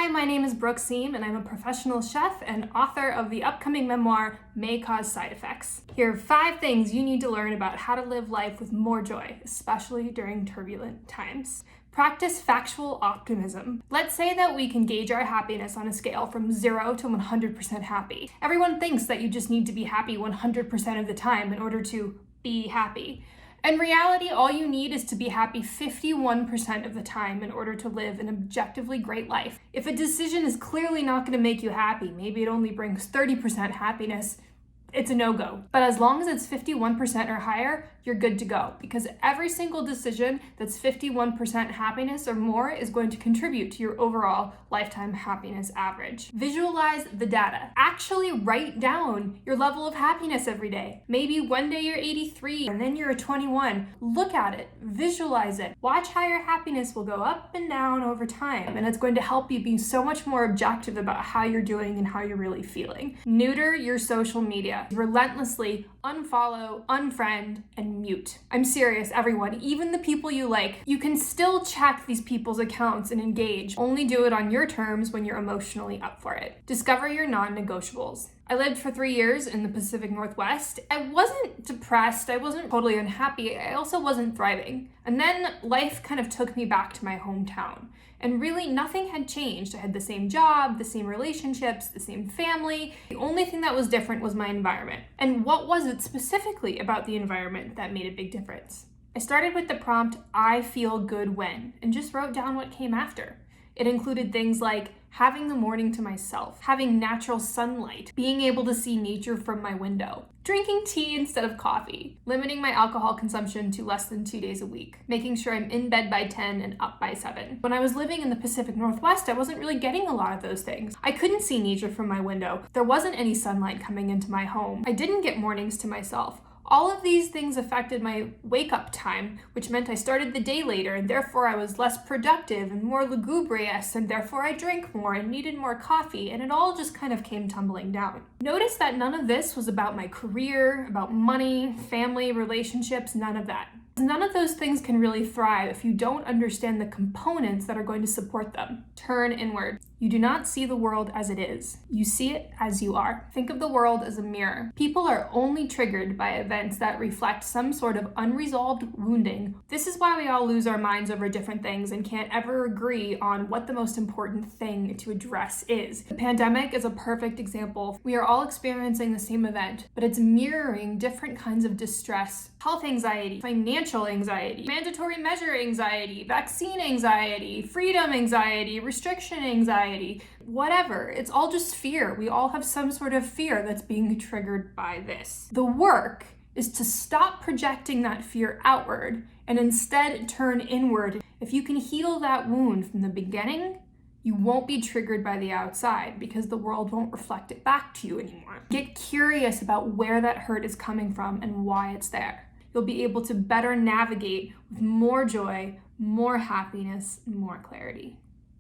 Hi, my name is Brooke Siem, and I'm a professional chef and author of the upcoming memoir, May Cause Side Effects. Here are 5 things you need to learn about how to live life with more joy, especially during turbulent times. Practice factual optimism. Let's say that we can gauge our happiness on a scale from 0 to 100% happy. Everyone thinks that you just need to be happy 100% of the time in order to be happy. In reality, all you need is to be happy 51% of the time in order to live an objectively great life. If a decision is clearly not going to make you happy, maybe it only brings 30% happiness, it's a no-go. But as long as it's 51% or higher, you're good to go, because every single decision that's 51% happiness or more is going to contribute to your overall lifetime happiness average. Visualize the data. Actually write down your level of happiness every day. Maybe one day you're 83 and then you're 21. Look at it, visualize it. Watch how your happiness will go up and down over time, and it's going to help you be so much more objective about how you're doing and how you're really feeling. Neuter your social media. Relentlessly unfollow, unfriend, and mute. I'm serious, everyone, even the people you like. You can still check these people's accounts and engage. Only do it on your terms when you're emotionally up for it. Discover your non-negotiables. I lived for 3 years in the Pacific Northwest. I wasn't depressed, I wasn't totally unhappy, I also wasn't thriving. And then life kind of took me back to my hometown. And really nothing had changed. I had the same job, the same relationships, the same family. The only thing that was different was my environment. And what was it specifically about the environment that made a big difference? I started with the prompt, I feel good when, and just wrote down what came after. It included things like having the morning to myself, having natural sunlight, being able to see nature from my window, drinking tea instead of coffee, limiting my alcohol consumption to less than 2 days a week, making sure I'm in bed by 10 and up by 7. When I was living in the Pacific Northwest, I wasn't really getting a lot of those things. I couldn't see nature from my window. There wasn't any sunlight coming into my home. I didn't get mornings to myself. All of these things affected my wake-up time, which meant I started the day later, and therefore I was less productive and more lugubrious, and therefore I drank more and needed more coffee, and it all just kind of came tumbling down. Notice that none of this was about my career, about money, family, relationships, none of that. None of those things can really thrive if you don't understand the components that are going to support them. Turn inward. You do not see the world as it is. You see it as you are. Think of the world as a mirror. People are only triggered by events that reflect some sort of unresolved wounding. This is why we all lose our minds over different things and can't ever agree on what the most important thing to address is. The pandemic is a perfect example. We are all experiencing the same event, but it's mirroring different kinds of distress. Health anxiety, financial anxiety, mandatory measure anxiety, vaccine anxiety, freedom anxiety, restriction anxiety, whatever. It's all just fear. We all have some sort of fear that's being triggered by this. The work is to stop projecting that fear outward and instead turn inward. If you can heal that wound from the beginning, you won't be triggered by the outside because the world won't reflect it back to you anymore. Get curious about where that hurt is coming from and why it's there. You'll be able to better navigate with more joy, more happiness, and more clarity.